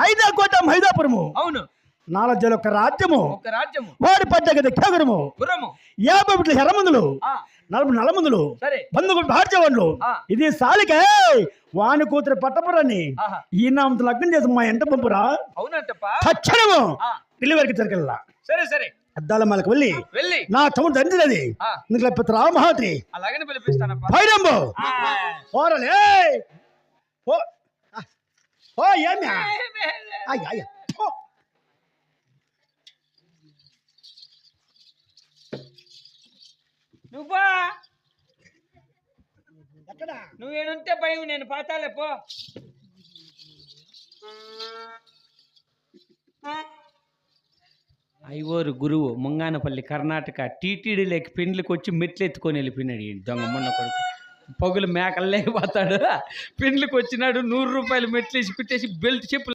ఐదాకోట మైదాపురము. అవును. నాలజల ఒక రాజ్యము. ఒక రాజ్యము. వాడి పడ్డ గది కేగరము. గుర్రము. 50 బిడ్డలు ఎర్రమందులు. 40 నల్లమందులు. సరే. బంధువులు భార్యవాళ్ళు. ఇది సాలికే వాని కూతురు పట్టపురాన్ని ఈ నామంతో లగ్నం చేసి మా ఎంట పంపురా. అవునంటప్పా. తక్షణము డెలివరీకి జరిగల్లా. సరే సరే. అద్దాల మళ్ళీ వెళ్ళి నా తమ్ముడు దంచినది నీకు లేకపోతే రా మహాత్రి. అలాగనే పిలిపిస్తానప్పా. భైరంబు పోరలే ఓ ఏమి అయ్య నువ్వా నువ్వేనుంటే భయం, నేను పాతాలే పో. ఐవోరు గురువు ముంగానపల్లి కర్ణాటక టీటీడీలోకి పెండ్లికి వచ్చి మెట్లు ఎత్తుకొని వెళ్ళిపోయినాడు. దొంగ మొన్న కొడుకు పగులు మేకలు లేకపోతాడు. పెండ్లికి వచ్చినాడు 100 రూపాయలు మెట్లు వేసి పెట్టేసి బెల్ట్ చెప్పు